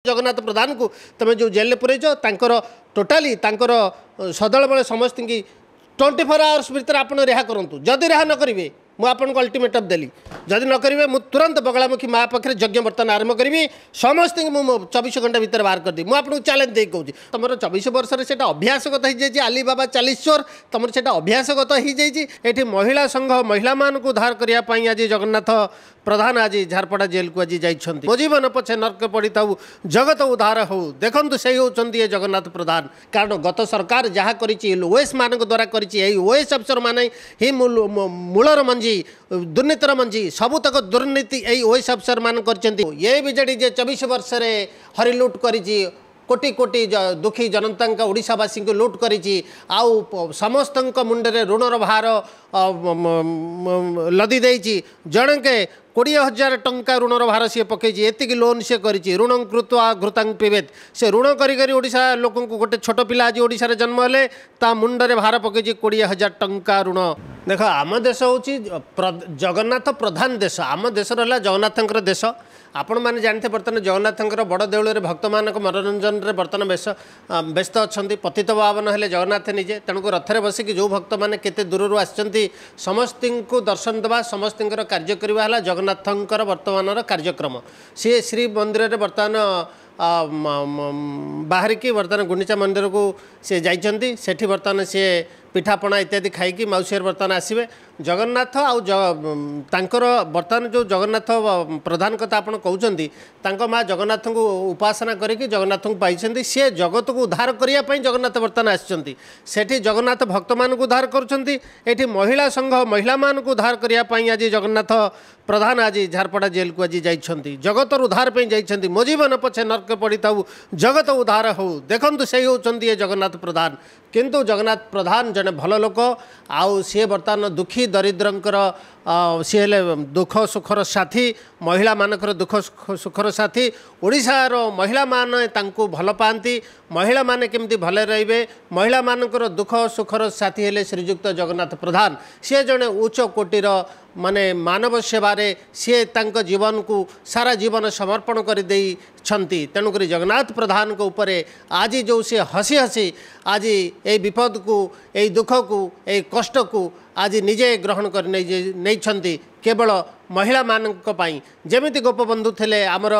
जगन्नाथ प्रधान को तुम जो जेल पुरेच टोटाली सदल बल समस्त की 24 आवर्स भीतर आप रिहा करूँ जदि रिहा न करेंगे मुझे अल्टीमेटम देली जदि न करेंगे मुझे तुरंत बगलामुखी माँ पाखे यज्ञ बर्तन आरंभ करी समस्त 24 घंटा भीतर बाहर करदी मुझे चैलेंज दे कहूँ तुम 24 वर्ष से अभ्यासगत हो जाए अली बाबा 40 चोर तुम से अभ्यासगत हो जाए महिला संघ महिला मान को उद्धार करने आज जगन्नाथ प्रधान आज झारपड़ा जेल को आज जाइछन्ति मो जीवन पछे नर्क पड़ी था जगत उद्धार हो देखु से होती जगन्नाथ प्रधान कारण गत सरकार जहाँ ओएस मान द्वारा ओएस अफसर मान ही मूलर मंजी दुर्नीतिर मंजी सबुतक दुर्नीति यही ओएस अफसर मान ये विजेडी जे 24 वर्ष हरिलुट कर कोटी कोटी दुखी जनता ओडिशावासी को लुट करी समस्त मुंडे ऋणर भार लदी देछि जनके 20,000 टंका ऋणर भार सी पकई एतिक लोन सी कर ऋण कृत्वा घृतांग पिबेत से ऋण करी ओडिशा लोक गोटे छोट पिला आज ओडिशा जन्म हेले ता मुंडरे भार पकई 20,000 टंका ऋण देख आम देश हूँ जगन्नाथ प्रधान देश आम देश रहा जगन्नाथ देश आपण मैंने जानते बर्तमान जगन्नाथ बड़ देउल भक्त मान मनोरंजन में बर्तमान व्यस्त अच्छा पतित पावन हेले जगन्नाथ निजे तेणुक रथरे बसिकी जो भक्त मैंने केते दूर आसती समस्त को दर्शन देवा समस्त कार्य करवा जगन्नाथ बर्तमान कार्यक्रम सी श्री मंदिर में बर्तमान बाहर की बर्तमान गुंडीचा मंदिर को सी जाइछन्ति सेठी बर्तमान सी पिठापणा इत्यादि खाई मौसी बर्तमान आसवे जगन्नाथ आउ तांकर बर्तमान जो जगन्नाथ प्रधान कथा आप कहते माँ जगन्नाथ को उपासना करके जगन्नाथ को पाई सी जगत को उद्धार करने जगन्नाथ बर्तमान आसी जगन्नाथ भक्त मान को उद्धार कर महिला संघ महिला मान को उद्धार करने आज जगन्नाथ प्रधान आज झारपड़ा जेल को आज जाइछन्ति जगत उद्धार जाइछन्ति मो जीवन पछे नर्क पड़ी था जगत उद्धार हो देखु से होती जगन्नाथ प्रधान किंतु जगन्नाथ प्रधान जने भल लोक आउ सी बर्तमान दुखी दरिद्रंकर सी हेले दुख सुखर साथी महिला मानकर दुख सुखर साथी ओडिशार महिला माने तांको भल पाती महिला माने केमती भले रहिबे महिला मानकर दुख सुखर साथी हेले श्रीजुक्त जगन्नाथ प्रधान सी जने उच्च कोटीर माने मानव सेवारे सी तांको जीवन को सारा जीवन समर्पण कर देई छंती तेणुक जगन्नाथ प्रधान को ऊपर आज जो सी हसी हसी आज ये विपद को ये दुख को ये कष्ट को आज निजे ग्रहण कर नहीं केवल महिला मानक पाई जेमिति गोपबंधु थे आमर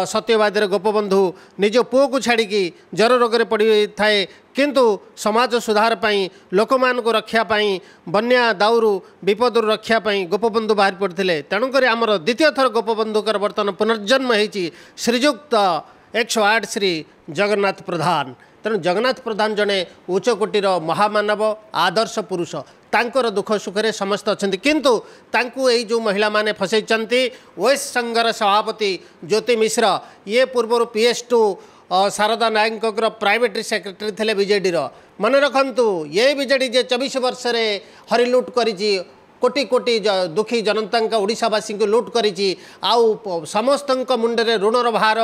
सत्यवादी गोपबंधु निज पुओ को छाड़ी जर रोग में पड़ी थाए किंतु समाज सुधार पाई लोक मान को रक्षा पाई बन्या दाउरु विपद रक्षा पाई गोपबंधु बाहर पड़ते तेणुक आमर द्वितीय थर गोपबंधुकर बर्तमान पुनर्जन्म होती श्रीजुक्त 108 श्री जगन्नाथ प्रधान तेणु जगन्नाथ प्रधान जड़े उच्च कोटीर महामानव आदर्श पुरुष तांकर दुख सुखरे समस्त अच्छा किंतु तांकु यही जो महिला माने फसैचंती ओएस संघर सभापति ज्योति मिश्र ये पूर्व PS2 शारदा नायक प्राइवेट सेक्रेटरी थे बीजेडी मन रखु ये बीजेडी जे 24 वर्ष हरिलुट करी कोटी कोटी दुखी जनता ओडिशावासी को लुट करी समस्त मुंडे ऋणर भार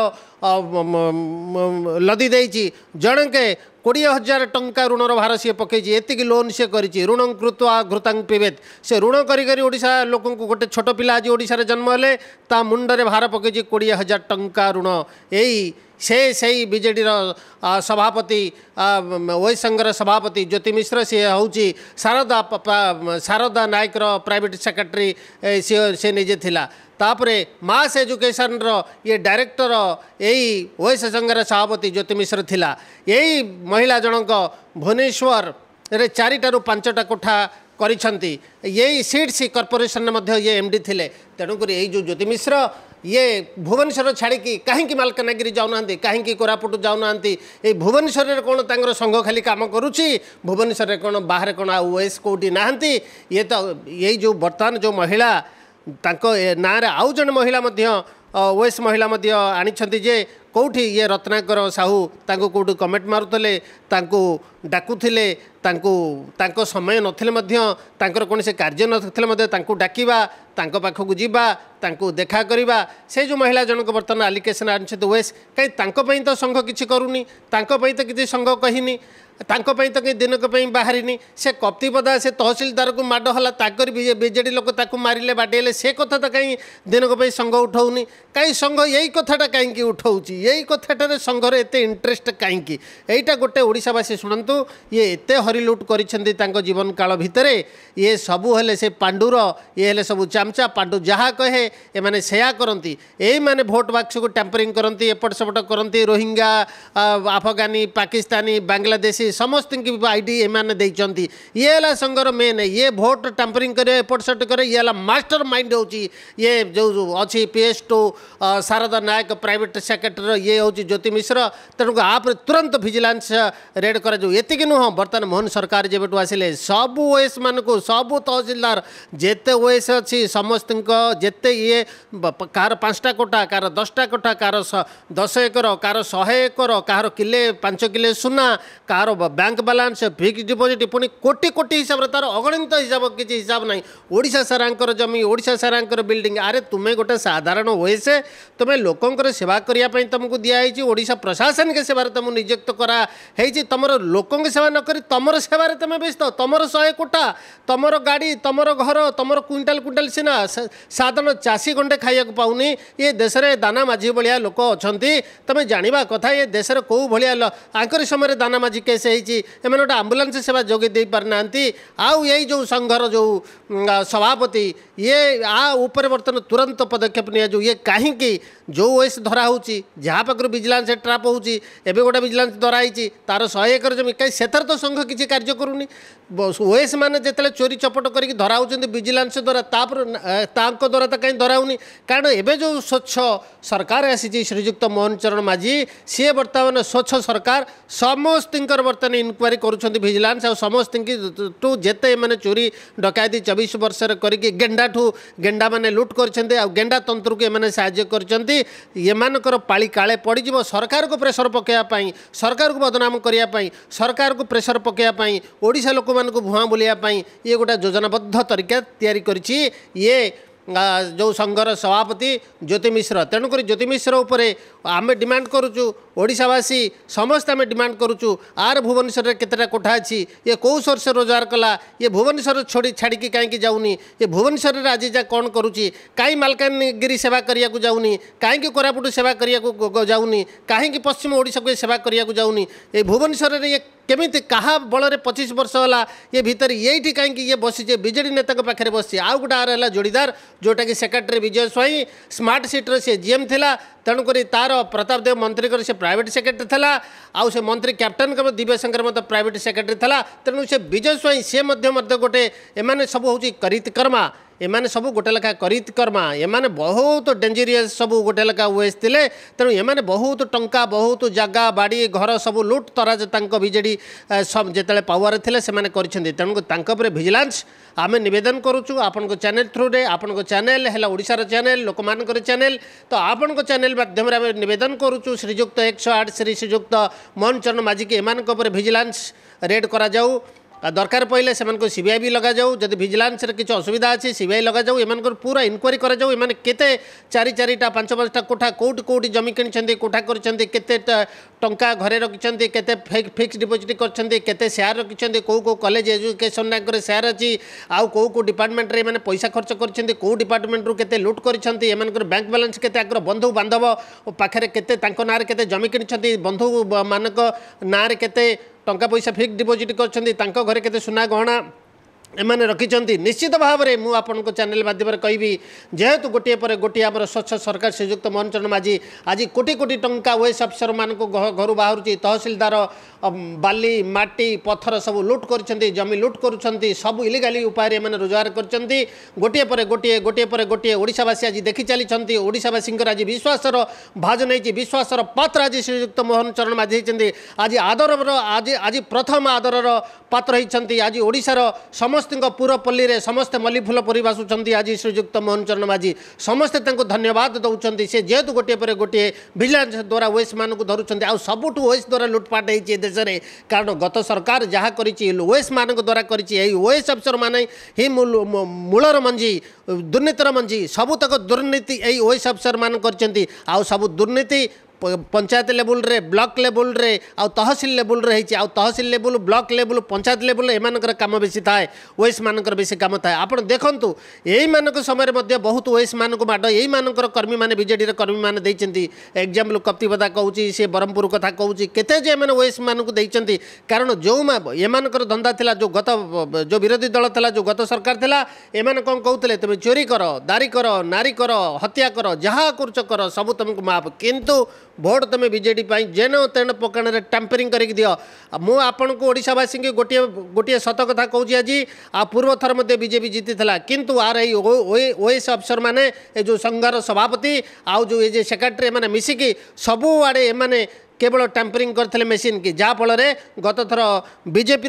लदी देछि जनके 20,000 टंका ऋणर भार सी पकई एतिक लोन सी कर ऋण कृत्वा घृतांग पिबेत से ऋण करी ओडिशा लोक गोटे छोट पिला आज ओडिशा जन्म हेले ता मुंडरे भार पकई 20,000 टंका ऋण यही से बीजेडी सभापति ओएस संघर सभापति ज्योति मिश्र सी हूँ शारदा नायक प्राइवेट सेक्रेटरी सी निजे थिला तापरे मास एजुकेशन ये डायरेक्टर यही ओएस संघर सभापति ज्योति मिश्र थिला यही महिला जनक भुवनेश्वर रे 4टा ରୁ 5टा कोठा करिछंती यही सीड्स कॉर्पोरेशन में ये MD थिले तेणुक यही जो ज्योति मिश्र ये भुवनेश्वर छाड़ी कहीं मालकानगिरी जाऊना कहीं कोरापुट जाऊना ये भुवनेश्वर कौन तांगर संघ खाली काम करुच्ची भुवनेश्वर कौन बाहर कौन ओएस कौटी नहांती ये तो यही जो बर्तमान जो महिला ना आउ जन महिला ओएस महिला आनी जे कौटी ये रत्नाकर साहू तांको कौटू कमेंट मारुतले तांको डाकुथिले तांको समय नथिले मध्य तांकर कौन से कार्य नथिले मध्य तांको डाकिबा तांको पाखक जीवा तांको देखा करवा से जो महिला जनक बर्तमान आलिकेसन आनी ओएस कहीं तांको पई तो संघ किसी करूनी तांको पई तो किसी संघ कहनी तांको पई तो कहीं दिनक बाहरी से कप्तिपदा से तहसिलदार को माड़ हला ताकर बीजेडी लोक ताकू मारे बाडेले से कथा तो कहीं दिनक संघ उठाऊनी कहीं संघ यही कथाटा कहीं उठाऊँच यही कथाटार संघर एत इंटरेस्ट कहीं यहीटा गोटे ओडिशावासी शुणु ये एत हरिलुट कर जीवन काल भितर ये सबू हेले से पांडुर ये हेले सबू चामचा पांडु जहाँ कहे एमाने सेया करती यही माने भोट बाक्स को टैंपरिंग करती एपट सेपट करती रोहिंग्या अफगानी पाकिस्तानी बांग्लादेशी समस्त की आईडी एमाने देइचंती ये है संघर मेन ये भोट टैंपरिंग करे एपट सेट करे ये है मास्टर माइंड होची ये जो अच्छी PS2 शारदा नायक प्राइवेट सेक्रेटरी ये हूँ ज्योति मिश्र तेणुक आप तुरंत विजिलेंस रेड कर ये नुह बर्तमान मोहन सरकार जेबेटू आसिले सबू ओएस मान को सबू तहसिलदार जेते ओएस अच्छी समस्त जेते ये कार 5टा कोठा कार 10टा कोठा कार 10 एकर कार 100 एकर कार किले 5 किले सुना car bank balance fix deposit पुणी कोटी कोटी हिसाब से तार अगणित हिसाब किसी हिसाब ना ओडिशा सारांकर जमी ओडिशा सारांकर बिल्डिंग अरे तुम्हें गोटे साधारण ओएस तुम्हें लोकंकर सेवा करने तुमको दिखाई ओडिशा प्रशासन के सेवा तुमको नियुक्त कराई तुम लोकों की सेवा नक तुम सेवार तुम व्यस्त तुम 100 कोठा तुम गाड़ी तुम घर तुम क्विंटाल क्विंटाल सीना साधारण चाषी गंडे खाया पाऊनी ये देश में दाना माझी भाया लोक अच्छा तुम जानवा कथा ये देश में कौ भाया आंकर समय दाना माझी केस होती गोटे आंबुलांस सेवा जोगे दे पारना आउ यही जो संघर जो सभापति ये आ ऊपर बर्तमान तुरंत पदक्षेप नियाजु ये कहीं जो ओएस धरा होची जहाँ पाखर विजिलेंस ट्राप होची एबे गोटे विजिलेंस धराई तार 100 एकर जमी कहीं सेथर तो संघ किसी कार्य करूनी ओएस मैंने जिते चोरी चपट करके धरा होती विजिलेंस द्वारा द्वारा तो कहीं धराऊनी कारण एवं जो स्वच्छ सरकार आसी श्रीजुक्त मोहन चरण माझी सी बर्तमान स्वच्छ सरकार समस्त बर्तमान इनक्वारी करुँच विजिलेंस आ समस्त टू जिते मैंने चोरी डकायती 24 वर्ष करके गेंडा मैंने लुट कर गेंडा तंत्र को एम साहाय्य कर एमानकर पाली काले पड़ सरकार को प्रेसर पकाइवाई सरकार को बदनाम करने सरकार को प्रेसर पकाइवाई ओडिशा लोक मान को भुआ बुलाइवाई ये गोटे योजनाबद्ध तरीका तैयारी करिछि ये जो संघर सभापति ज्योति मिश्र तेणुक ज्योति मिश्र उपर आम डिमांड करुचु ओडिशावासी समस्त आम डिमांड करुचु आर भुवनेश्वर केतेटा कोठा अच्छी ये कौ सोर्स रोजगार कला ये भुवनेश्वर छोड़ी छाड़ी कहीं जाऊनी ये भुवनेश्वर आज जा कौन करुच्ची कहीं मालकानगिरी सेवा करने को जाऊनी कहीं कोरापुट सेवा करने को जाऊनी कहीं पश्चिम ओडिशा को सेवा करने को जाऊनी ये भुवनेश्वर ये केमिति कहा बल 25 वर्ष है ये भितर ये कहीं ये बसी बीजेडी नेता पाखे बसी आउ गोटे आर है जोड़ीदार जोटा कि सेक्रेटरी विजय स्वाई स्मार्ट सिटर से जीएम थिला तेणुक तार प्रताप देव मंत्री से प्राइवेट सेक्रेटरी था आउ से मंत्री कैप्टन दिव्यशंकर मत प्राइवेट सेक्रेटरी था तेणु से विजय स्वाई सी गोटे एमाने सब हूँ करितकर्मा एमाने सब गोटे लेखा करितकर्मा एमाने बहुत डेंजरियस सब गोटे लेखा ओएस थे तेणु एमाने बहुत टंका बहुत जगह बाड़ी घर सब लुट तराज बीजेडी जिते पावर थे से तेणुक विजिलेंस आम नवेदन करुचु आपण चैनल थ्रू रे आपण चैनल है ओडिशार चैनल लोक मानकर चैनल तो आपण चैनल माध्यम आम नवेदन करुचु श्रीजुक्त 108 श्रीजुक्त मोहन चरण माझी के एमान विजिलेंस रेड करा जाऊ दरकार पड़े से सीबीआई भी लगा जाऊ जब विजिलेंस किसी असुविधा अच्छी सीबीआई लगा जाऊ एम पूरा इनक्वारी करा जाऊ एमाने केते 4-4टा 5-5टा कोठा कौट कौटी जमी किनी कोठा करते टंका घरे रखिंट केते फिक्स डिपोजिट करते सेयार रखिंट कौ कॉलेज एजुकेशन रैंक सेयार अच्छी आउ कौ डिपार्टमेंट रे माने पैसा खर्च कर कौ डिपार्टमेंट रू केते लुट कर बैंक बैलेंस केते आगर बंधु बांधव पाखे केते ना केते जमी किनी बंधु मानक ना केते टंका पैसा फिक्स डिपोजिट कर घरे केते सुना गहना एमाने रखिंट निश्चित भाव में मुझे आपण चैनल माध्यम कहि जेहेतु गोटे पर गोटे आम स्वच्छ सरकार श्रीजुक्त मोहन चरण माझी आज कोटी कोटी टंका ओएस अफिसर मान घर बाहर तहसिलदार बाली माटी पत्थर सब लुट कर जमी लुट कर सब इलिगाली उपाय रोजगार कर गोटे पर गोटे गोटे पर गोटे ओडिशावासी आज देखी चली ओडिशावासी आज विश्वासर भाज नहीं विश्वासर पात्र आज श्रीजुक्त मोहन चरण माझी आज आदर आज आज प्रथम आदरर पात्र होती आज ओडिशार समस्त पुरपल्ली रे समस्ते मल्लीफुल परि भाषुंट आज श्रीजुक्त मोहन चरण माझी समस्ते धन्यवाद दौरान से जेहेतु गोटे पर गोटे विजिलेंस द्वारा ओएस मान धरुंच आ सबुठ ओएस द्वारा लुटपाट होती देश में कारण गत सरकार जहाँ ओएस मान द्वारा ओएस अफसर मान ही मूलर मंजी दुर्नीतिर मंजी सबुतक दुर्नीति यही ओएस अफसर मान कर सब दुर्नीति पंचायत लेवल रे ब्लॉक लेवल रे आ तहसील लेवल रे आ tehsil level block level panchayat level एमानकर काम बेसी थाए ओएस मानकर बेसी काम थाए आपण देखंतु एही मानक समय मध्ये बहुत ओएस मानक माड एही मानकर कर्मी माने बीजेडी रे कर्मी माने देइचंती एग्जांपल कप्तिपदा कहूची से बरहमपुर कथा कहूची केते जे माने ओएस मानक देइचंती कारण जो एमानकर धंदा थिला जो गत जो विरोधी दल थिला जो गत सरकार थिला एमाने कोन कहउतले तमे चोरी करो दारी करो नारी करो हत्या करो जहाँ कुछ करो सब तुमको माफ किंतु भोट तुम बीजेडी जेन तेन पकाण टैंपरिंग कर दियो मु आपन को ओडिशावासी के गोटे गोटे सत कथा कहूँ आज आ पूर्व थर मध्य बीजेपी जीती किंतु आर ओएस अफसर माने जो संघर सभापति आउ जो ये सेक्रेटरी मैंने मिसिकी सबू आड़े एमाने केवल टैंपरिंग करते मेसीन की जहाँफल गत थर बीजेपी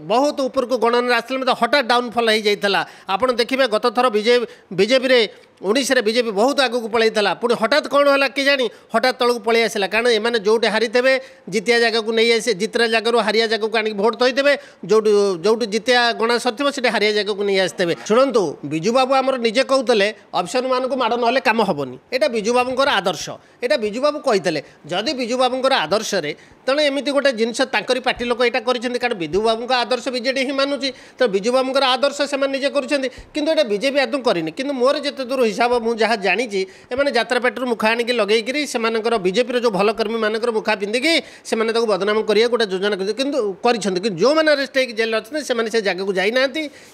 बहुत ऊपर को गणन आसते हठात डाउनफल हो जाता आपड़ देखिए गत थर बीजेपी ओडिशा बीजेपी बहुत आगू पलैला पुणी हठात कौन है कि जानी हठात तलू पलि आसला कारण एमाने जोटे हारीथे जितिया जगह को नहीं आसे जितरा जगह हारिया जगह को आनिक भोट थोड़े जो जितिया गणा सर से हारिया जगह को नहीं आसते शुणु विजु बाबू आमर निजे कहते अफसर मान को माड़ ना कम हेनी यहाँ विजु बाबूर आदर्श यहाँ विजु बाबू कहते जदि विजु बाबूर आदर्श तेणु एमती गोटे जिनस पार्टी लोक यहाँ कारण विजु बाबू आदर्श बीजेडी ही मानुची तो विजु बाबूर आदर्श से निजे कर बीजेपी आदू करनी कि मोर जिते दूर हिसाब मुझे जहाँ जानी एम जात्रा पेटर मुखा आनिक लगे से बीजेपी जो भल कर्मी मान मुखा पिंधिकी से बदनाम करिए गोटे योजना कर जो मैंने अरेस्ट होकर जेल अच्छे से जगह को जाना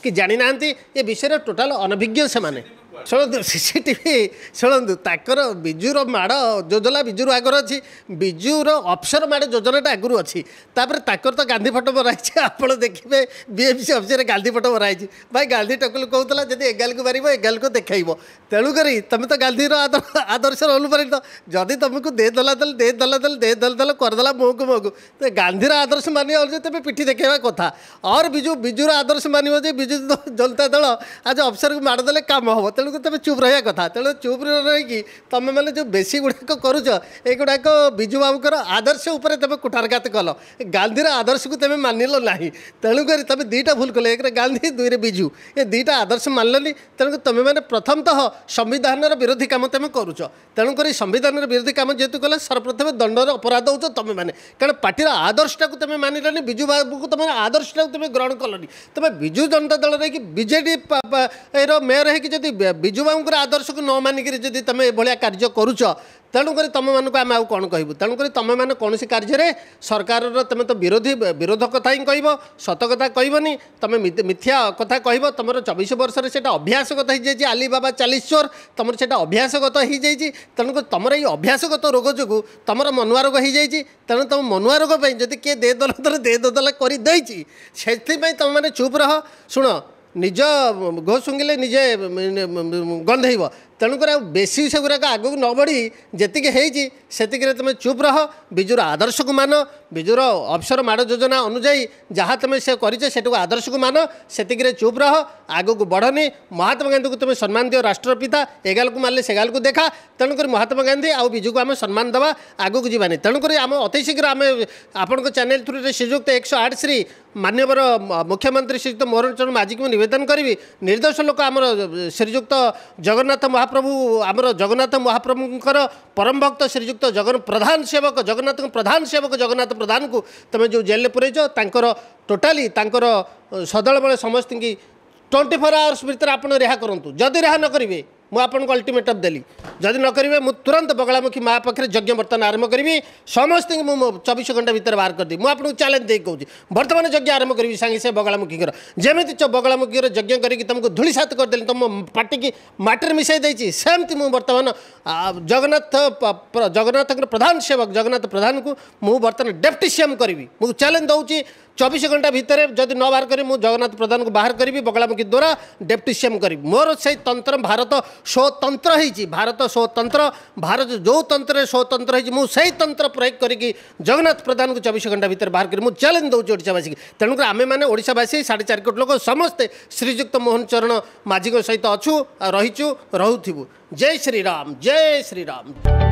कि जानी ना ये विषय टोटाल अनभिज्ञ से शुणु सीसीटीवी शुणु ताकर विजुर माड़ योजना विजुर आगर अच्छी विजुर अफसर माड़ योजनाटा आगुरी अच्छी तापर तो गांधी फटो मराई आप देखिए बीएमसी अफिस गांधी फटो मराई भाई गांधी टकुल कहला जब एगाल को मार एगाल को देखब तेणुक तुम तो गांधीर आदर्श अनुप्राणित जदि तुमको देदेला देदेला करदेला मुह को मुह तो गांधीर आदर्श मानिया तुम पिठी देखा कथा और विजुर आदर्श मान विजु जनता दल आज अफसर को मारदेले काम हम तेणु तुम चुप रहा कथा तेणु चुप रही तुम मैंने जो बेसी गुड़ाक करुच एगुड़ाक विजु बाबूर आदर्श उपर तुम कुठारघात कल गांधीर आदर्श को तुम मानिल ना तेणुक तुम दुईटा भूल कल एक गांधी दुई विजु ये दुईटा आदर्श मानलनि तेणुक तुम मैंने प्रथमतः संविधान विरोधी काम तुम करुच तेणुक संविधान विरोधी काम जेहेतु कल सर्वप्रथम दंडर अपराध हो तुम मैंने कारण पार्टी आदर्शटा को तुम मानिलनि विजु बाबू को तुम आदर्शटा तुम ग्रहण कलनि तुम विजु जनता दल रही बीजेडी मेयर है विजु बाबूर आदर्श को न मानिक जब तुम ये कार्य करुच तेणुक तुम मानक आम आउ कौन कहूँ तेणुक तुम मैंने कौन कार्य सरकार तुम तो विरोध कथा ही कह सत कथा कहनी तुम मिथ्या कथा कह तुम 24 वर्ष से अभ्यासगत हो जाए आली बाबा 40 चोर तुम से अभ्यासगत हो जाए तेणुक तुम ये अभ्यासगत रोग जो तुम मनुआ रोग हो जाए तेणु तुम मनुआ रोग जब किए दे दला करदे से तुम मैंने चुप रह शुण निज घो शुंगिले निजे गंधेब तेणुक बेसी से गुराक आगू न बढ़ी जी से तुम चुप रह विजुर आदर्श को मान विजुर अफसर माड़ योजना अनुजाई जहाँ तुम से कर आदर्श को मान से चुप रह आगू को बढ़नी महात्मा गांधी को तुम सम्मान दियो राष्ट्रपिता एगाल को मारे सेगाल को देखा तेणुक महात्मा गांधी आउ विजु को आम सम्मान देवा आगू को जीवानी तेणुक आम अति शीघ्र आम आपण चैनल थ्रू श्रीजुक्त 108 श्री मानवर मुख्यमंत्री श्रीजुक्त मोहन चरण माझी को निवेदन करी निर्दोष लोक आम श्रीजुक्त जगन्नाथ महाप्रभु आमर जगन्नाथ महाप्रभुंर परम भक्त श्रीजुक्त प्रधान सेवक जगन्नाथ प्रधान को तुम जो जेल पुरेच टोटाली सदल बड़े समस्त की 24 आवर्स भीतर आप रिहा करूँ जदि रिहा न करेंगे मुझे अल्टीमेटम देली जदि न करेंगे मुझे तुरंत बगलामुखी माँ पाखे यज्ञ बर्तमान आरंभ करी समस्त 24 घंटा भीतर बाहर करदी मुझे चैलेंज दे कहूँ बर्तमान यज्ञ आरंभ करी सागे से बगलामुखी जमी बगलामुखी यज्ञ करके तुमको धूलिसात करदेली तुम पार्टी की माटर मिसाई देती सेमती मुझे बर्तमान जगन्नाथ प्रधान सेवक जगन्नाथ प्रधान को मुझे बर्तमान डेप्टी सीएम करी मुझे चैलेंज दूसरी 24 घंटा भितर जदि न बाहर करी जगन्नाथ प्रधान को बाहर करी बगलामुखी द्वारा डेप्टी सीएम करी मोर से तंत्र भारत स्वतंत्र होती भारत स्वतंत्र भारत जो तंत्र स्वतंत्र होती मुझे तंत्र प्रयोग करी जगन्नाथ प्रधान को 24 घंटा भितर बाहर करी चैलेंज दूसरी ओडावासी तेणुक आम मैंने ओडावासी 4.5 कोटी लोक समस्ते श्रीजुक्त मोहन चरण माझी सहित अच्छू रहीचु रोथु जय श्रीराम जय श्रीराम।